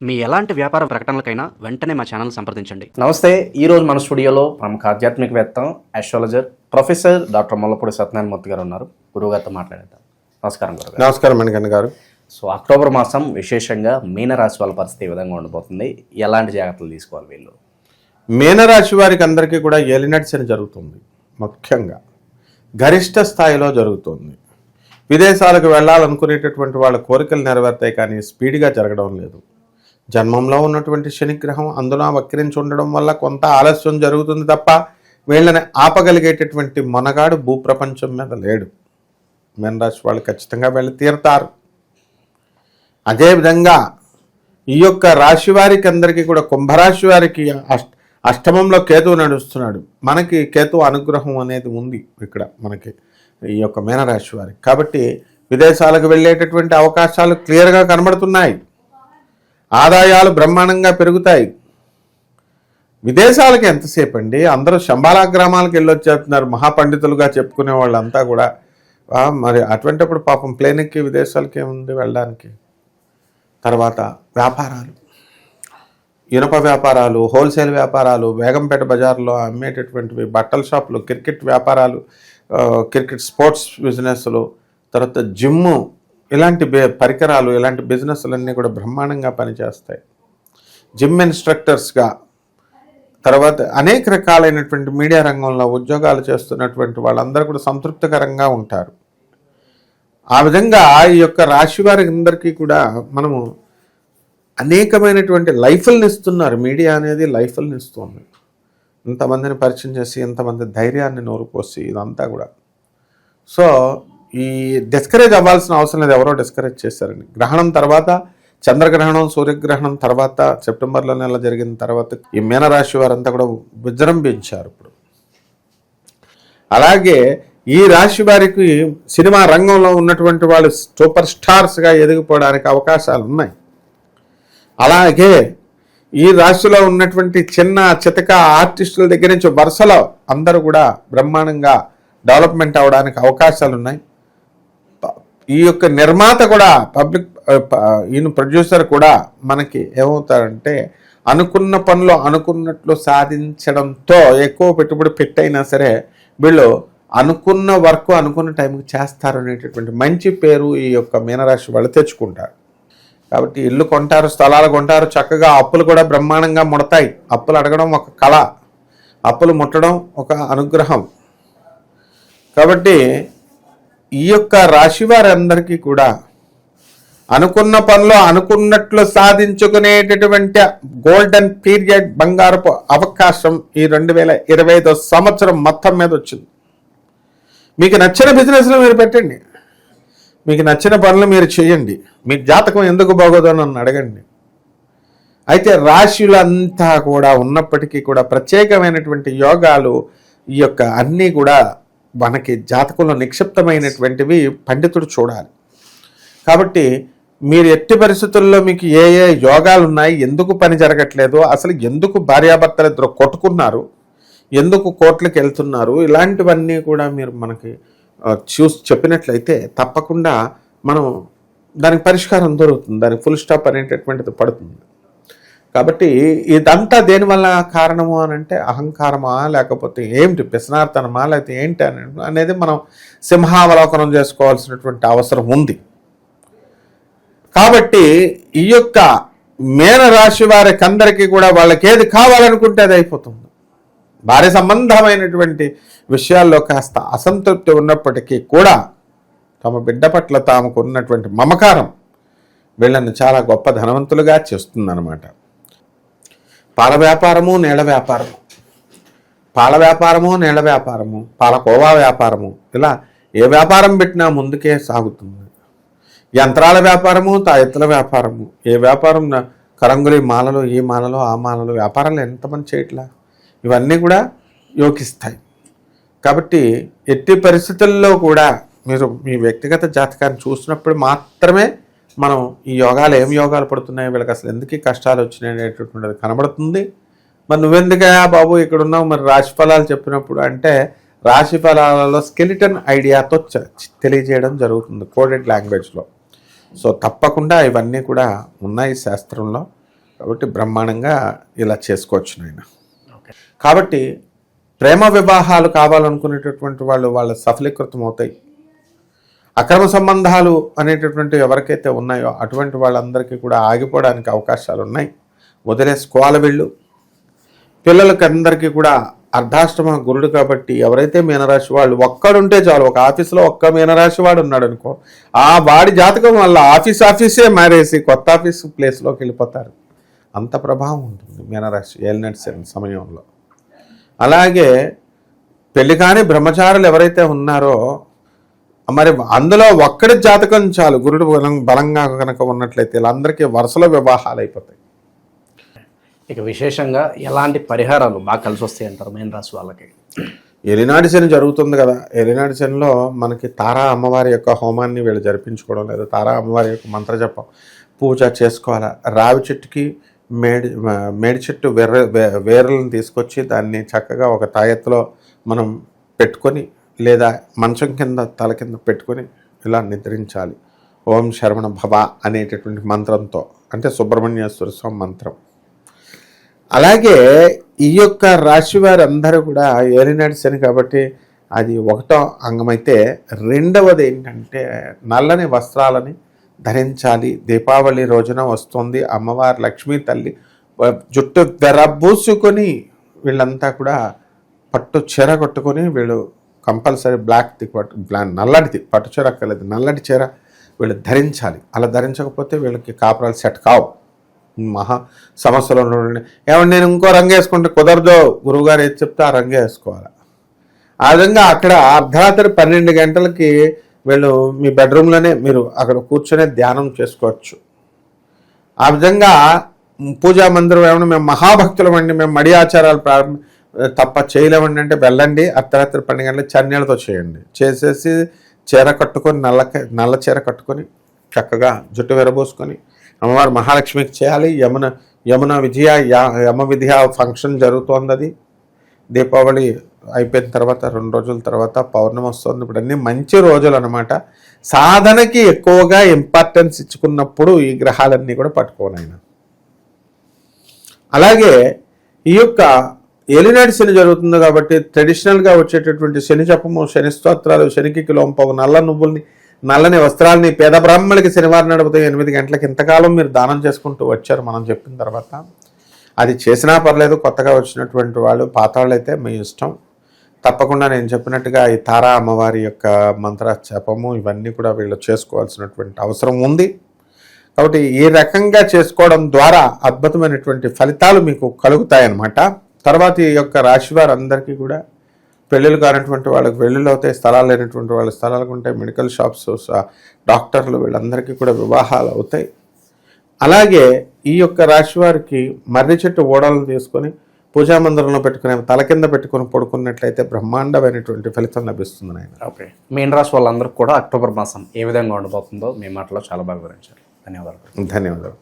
మీ ఎలాంటి వ్యాపార ప్రకటనలకైనా వెంటనే మా ఛానల్ సంప్రదించండి. నమస్తే. ఈరోజు మన స్టూడియోలో ప్రముఖ ఆధ్యాత్మికవేత్త, astrologer, professor doctor Mullapudi Satyanarayana Murthy గారు ఉన్నారు. గురువుగారితో మాట్లాడేద్దాం. నమస్కారం గురుగారు. నమస్కారం మణికంఠ గారు. సో అక్టోబర్ మాసం విశేషంగా మీనరాశి వాళ్ళ పరిస్థితి ఏ విధంగా ఉండబోతుంది, ఎలాంటి జాగ్రత్తలు తీసుకోవాలి వీళ్ళు? మీనరాశి వారికి అందరికీ కూడా ఏలినాటి శని జరుగుతుంది. ముఖ్యంగా గరిష్ట స్థాయిలో జరుగుతుంది. విదేశాలకు వెళ్ళాలనుకునేటటువంటి వాళ్ళ కోరికలు నెరవేర్తాయి, కానీ స్పీడ్గా జరగడం లేదు. జన్మంలో ఉన్నటువంటి శనిగ్రహం అందున వక్రించి ఉండడం వల్ల కొంత ఆలస్యం జరుగుతుంది తప్ప వీళ్ళని ఆపగలిగేటటువంటి మొనగాడు భూప్రపంచం మీద లేడు. మీనరాశి వాళ్ళు ఖచ్చితంగా వెళ్ళి తీరుతారు. అదేవిధంగా ఈ యొక్క రాశి వారికి అందరికీ కూడా కుంభరాశి వారికి అష్టమంలో కేతువు నడుస్తున్నాడు. మనకి కేతువు అనుగ్రహం అనేది ఉంది ఇక్కడ మనకి ఈ యొక్క మీనరాశి వారికి. కాబట్టి విదేశాలకు వెళ్ళేటటువంటి అవకాశాలు క్లియర్గా కనబడుతున్నాయి. ఆదాయాలు బ్రహ్మాండంగా పెరుగుతాయి. విదేశాలకి ఎంతసేపు అండి, అందరూ శంబాలా గ్రామాలకు వెళ్ళొచ్చేస్తున్నారు మహాపండితులుగా చెప్పుకునే వాళ్ళంతా కూడా. మరి అటువంటిప్పుడు పాపం ప్లేన్ ఎక్కి విదేశాలకి ఏముంది వెళ్ళడానికి. తర్వాత వ్యాపారాలు, ఇనుప వ్యాపారాలు, హోల్సేల్ వ్యాపారాలు, బేగంపేట బజార్లో అమ్మేటటువంటివి, బట్టల షాపులు, క్రికెట్ వ్యాపారాలు, క్రికెట్ స్పోర్ట్స్ బిజినెస్లు, తర్వాత జిమ్ము, ఇలాంటి పరికరాలు, ఇలాంటి బిజినెస్లన్నీ కూడా బ్రహ్మాండంగా పనిచేస్తాయి. జిమ్ ఇన్స్ట్రక్టర్స్గా, తర్వాత అనేక రకాలైనటువంటి మీడియా రంగంలో ఉద్యోగాలు చేస్తున్నటువంటి వాళ్ళందరూ కూడా సంతృప్తికరంగా ఉంటారు. ఆ విధంగా ఈ యొక్క రాశి వారి అందరికీ కూడా మనము అనేకమైనటువంటి లైఫ్లను ఇస్తున్నారు. మీడియా అనేది లైఫ్లను ఇస్తుంది. ఇంతమందిని పరిచయం చేసి, ఇంతమంది ధైర్యాన్ని నోరుపోసి, ఇదంతా కూడా. సో ఈ డిస్కరేజ్ అవ్వాల్సిన అవసరం లేదు. ఎవరో డిస్కరేజ్ చేశారని. గ్రహణం తర్వాత, చంద్రగ్రహణం, సూర్యగ్రహణం తర్వాత, సెప్టెంబర్లో నెల జరిగిన తర్వాత ఈ మీనరాశి వారంతా కూడా విజృంభించారు ఇప్పుడు. అలాగే ఈ రాశి వారికి సినిమా రంగంలో ఉన్నటువంటి వాళ్ళు సూపర్ స్టార్స్గా ఎదిగిపోవడానికి అవకాశాలు ఉన్నాయి. అలాగే ఈ రాశిలో ఉన్నటువంటి చిన్న చితక ఆర్టిస్టుల దగ్గర నుంచి వరుసలో అందరూ కూడా బ్రహ్మాండంగా డెవలప్మెంట్ అవడానికి అవకాశాలు ఉన్నాయి. ఈ యొక్క నిర్మాత కూడా ఈయన ప్రొడ్యూసర్ కూడా మనకి ఏమవుతారంటే అనుకున్న పనులు అనుకున్నట్లు సాధించడంతో ఎక్కువ పెట్టుబడి పెట్టైనా సరే వీళ్ళు అనుకున్న వర్క్ అనుకున్న టైంకి చేస్తారు అనేటటువంటి మంచి పేరు ఈ యొక్క మీనరాశి వాళ్ళు తెచ్చుకుంటారు. కాబట్టి ఇల్లు కొంటారు, స్థలాలు కొంటారు, చక్కగా అప్పులు కూడా బ్రహ్మాండంగా ముడతాయి. అప్పులు అడగడం ఒక కళ, అప్పులు ముట్టడం ఒక అనుగ్రహం. కాబట్టి ఈ యొక్క రాశి వారందరికీ కూడా అనుకున్న పనులు అనుకున్నట్లు సాధించుకునేటటువంటి గోల్డెన్ పీరియడ్, బంగారపు అవకాశం ఈ 2025 సంవత్సరం మొత్తం మీద వచ్చింది. మీకు నచ్చిన బిజినెస్లో మీరు పెట్టండి, మీకు నచ్చిన పనులు మీరు చేయండి. మీ జాతకం ఎందుకు బాగోదో నన్ను అడగండి. అయితే రాశులంతా కూడా ఉన్నప్పటికీ కూడా ప్రత్యేకమైనటువంటి యోగాలు ఈ యొక్క అన్నీ కూడా మనకి జాతకంలో నిక్షిప్తమైనటువంటివి పండితుడు చూడాలి. కాబట్టి మీరు ఎట్టి పరిస్థితుల్లో మీకు ఏ ఏ యోగాలు ఉన్నాయి, ఎందుకు పని జరగట్లేదు, అసలు ఎందుకు భార్యాభర్తలు ఇద్దరు కొట్టుకున్నారు, ఎందుకు కోర్టులకు వెళ్తున్నారు, ఇలాంటివన్నీ కూడా మీరు మనకి చూసి చెప్పినట్లయితే తప్పకుండా మనం దానికి పరిష్కారం దొరుకుతుంది, దానికి ఫుల్ స్టాప్ అనేటటువంటిది పడుతుంది. కాబట్టి ఇదంతా దేనివల్ల కారణము అని అంటే అహంకారమా, లేకపోతే ఏమిటి పిసనార్తనమా, లేకపోతే ఏంటి అనేది మనం సింహావలోకనం చేసుకోవాల్సినటువంటి అవసరం ఉంది. కాబట్టి ఈ యొక్క మీనరాశి వారికి అందరికీ కూడా వాళ్ళకి ఏది కావాలనుకుంటే అది అయిపోతుంది. భార్య సంబంధమైనటువంటి విషయాల్లో కాస్త అసంతృప్తి ఉన్నప్పటికీ కూడా తమ బిడ్డ పట్ల తాముకు ఉన్నటువంటి మమకారం వీళ్ళని చాలా గొప్ప ధనవంతులుగా చేస్తుందన్నమాట. పాల వ్యాపారము, నీళ్ళ వ్యాపారము, పాల వ్యాపారము, నీళ్ళ వ్యాపారము, పాలకోవా వ్యాపారము, ఇలా ఏ వ్యాపారం పెట్టినా ముందుకే సాగుతుంది. యంత్రాల వ్యాపారము, తాయెత్తుల వ్యాపారము, ఏ వ్యాపారం కరంగులి మాలలు, ఈ మాలలు, ఆ మాలలు వ్యాపారాలు ఎంతమంది చేయట్లా, ఇవన్నీ కూడా యోగిస్తాయి. కాబట్టి ఎట్టి పరిస్థితుల్లో కూడా మీరు మీ వ్యక్తిగత జాతకాన్ని చూసినప్పుడు మాత్రమే మనం ఈ యోగాలు ఏం యోగాలు పడుతున్నాయి, వీళ్ళకి అసలు ఎందుకు కష్టాలు వచ్చినాయి అనేటటువంటిది కనబడుతుంది. మరి నువ్వెందుకయా బాబు ఇక్కడ ఉన్నావు, మరి రాశి ఫలాలు చెప్పినప్పుడు అంటే రాశి ఫలాలలో స్కెలిటన్ ఐడియాతో తెలియజేయడం జరుగుతుంది కోడెడ్ లాంగ్వేజ్లో. సో తప్పకుండా ఇవన్నీ కూడా ఉన్నాయి శాస్త్రంలో. కాబట్టి బ్రహ్మాండంగా ఇలా చేసుకోవచ్చు నాయన. ఓకే. కాబట్టి ప్రేమ వివాహాలు కావాలనుకునేటటువంటి వాళ్ళు వాళ్ళ సఫలీకృతం అవుతాయి. అక్రమ సంబంధాలు అనేటటువంటి ఎవరికైతే ఉన్నాయో అటువంటి వాళ్ళందరికీ కూడా ఆగిపోవడానికి అవకాశాలు ఉన్నాయి. వదిలేసుకోవాలి వీళ్ళు. పిల్లలకి అందరికీ కూడా అర్ధాష్టమ గురుడు కాబట్టి ఎవరైతే మీనరాశి వాళ్ళు ఒక్కడుంటే చాలు. ఒక ఆఫీసులో ఒక్క మీనరాశి వాడు ఉన్నాడు అనుకో, ఆ వాడి జాతకం వల్ల ఆఫీసే మారేసి కొత్త ఆఫీస్ ప్లేస్లోకి వెళ్ళిపోతారు. అంత ప్రభావం ఉంటుంది మీనరాశి ఏలినాటి సమయంలో. అలాగే పెళ్లి కాని బ్రహ్మచారులు ఎవరైతే ఉన్నారో మరి అందులో ఒక్కడి జాతకం చాలు గురుడు బలంగా కనుక ఉన్నట్లయితే వీళ్ళందరికీ వరుసలో వివాహాలు అయిపోతాయి. ఇక విశేషంగా ఎలాంటి పరిహారాలు బాగా కలిసి వస్తాయి అంటారు మీన రాశి వాళ్ళకి? ఏలినాటి శని జరుగుతుంది కదా, ఏలినాటి శనిలో మనకి తారా అమ్మవారి యొక్క హోమాన్ని వీళ్ళు జరిపించుకోవడం లేదు. తారా అమ్మవారి యొక్క మంత్రజపం పూజ చేసుకోవాలి. రావి చెట్టుకి మేడి చెట్టు వేర్లను తీసుకొచ్చి దాన్ని చక్కగా ఒక తాయెత్తులో మనం పెట్టుకొని లేదా మంచం కింద తల కింద పెట్టుకొని ఇలా నిద్రించాలి. ఓం శరవణ భవ అనేటటువంటి మంత్రంతో, అంటే సుబ్రహ్మణ్యేశ్వర స్వామి మంత్రం. అలాగే ఈ యొక్క రాశి వారందరూ కూడా ఏలినాటి శని కాబట్టి అది ఒకటో అంగమైతే, రెండవది ఏంటంటే నల్లని వస్త్రాలని ధరించాలి. దీపావళి రోజున వస్తుంది అమ్మవారి లక్ష్మీ తల్లి జుట్టు వెరబూసుకొని వీళ్ళంతా కూడా పట్టు చీర కట్టుకొని వీళ్ళు కంపల్సరీ నల్లటిది పట్టు చీర అక్కర్లేదు, నల్లటి చీర వీళ్ళు ధరించాలి. అలా ధరించకపోతే వీళ్ళకి కాపురాలు సెట్ కావు. మహా సమస్యలు ఉండండి. ఏమంటే నేను ఇంకో రంగు వేసుకుంటే కుదరదు, గురువుగారు ఏది చెప్తే ఆ రంగే వేసుకోవాలి. ఆ విధంగా అక్కడ అర్ధరాత్రి 12 గంటలకి వీళ్ళు మీ బెడ్రూమ్లోనే మీరు అక్కడ కూర్చొని ధ్యానం చేసుకోవచ్చు. ఆ విధంగా పూజా మందిరం ఏమన్నా మేము మహాభక్తులం అండి, మేము మడి ఆచారాలు తప్ప చేయలేమండి అంటే వెళ్ళండి. అర్ధరాత్రి 12 గంటలకు చన్నీళ్ళతో చేయండి. చేసేసి చీర కట్టుకొని నల్ల చీర కట్టుకొని చక్కగా జుట్టు విరబోసుకొని అమ్మవారు మహాలక్ష్మికి చేయాలి. యమున విద్య ఫంక్షన్ జరుగుతోంది. అది దీపావళి అయిపోయిన తర్వాత 2 రోజుల తర్వాత పౌర్ణమి వస్తుంది. ఇప్పుడు అన్నీ మంచి రోజులు అనమాట. సాధనకి ఎక్కువగా ఇంపార్టెన్స్ ఇచ్చుకున్నప్పుడు ఈ గ్రహాలన్నీ కూడా పట్టుకోనైనా. అలాగే ఈ యొక్క ఏలినాటి శని జరుగుతుంది కాబట్టి ట్రెడిషనల్గా వచ్చేటటువంటి శని జపము, శని స్తోత్రాలు, శనికి కిలోంపావు నల్ల నువ్వుల్ని, నల్లని వస్త్రాలని పేద బ్రాహ్మణులకి శనివారం నడిపితే 8 గంటలకు ఇంతకాలం మీరు దానం చేసుకుంటూ వచ్చారు మనం చెప్పిన తర్వాత. అది చేసినా పర్లేదు, కొత్తగా వచ్చినటువంటి వాళ్ళు, పాత వాళ్ళు అయితే మీ ఇష్టం. తప్పకుండా నేను చెప్పినట్టుగా ఈ తారా అమ్మవారి యొక్క మంత్ర జపము ఇవన్నీ కూడా వీళ్ళు చేసుకోవాల్సినటువంటి అవసరం ఉంది. కాబట్టి ఈ రకంగా చేసుకోవడం ద్వారా అద్భుతమైనటువంటి ఫలితాలు మీకు కలుగుతాయన్నమాట. తర్వాత ఈ యొక్క రాశి వారందరికీ కూడా పెళ్ళిళ్ళు కానటువంటి వాళ్ళకి పెళ్ళిళ్ళు అవుతాయి, స్థలాలు లేనటువంటి వాళ్ళ స్థలాలకు ఉంటాయి, మెడికల్ షాప్స్, డాక్టర్లు వీళ్ళందరికీ కూడా వివాహాలు అవుతాయి. అలాగే ఈ యొక్క రాశి వారికి మర్రి చెట్టు ఓడలను తీసుకొని పూజా మందిరంలో పెట్టుకుని తల కింద పెట్టుకుని పడుకున్నట్లయితే బ్రహ్మాండమైనటువంటి ఫలితం లభిస్తుంది నాయన. ఓకే. మీన రాశి వాళ్ళందరికీ కూడా అక్టోబర్ మాసం ఏ విధంగా ఉండబోతుందో మీ మాటలో చాలా బాగా వివరించారు. ధన్యవాదాలు. ధన్యవాదాలు.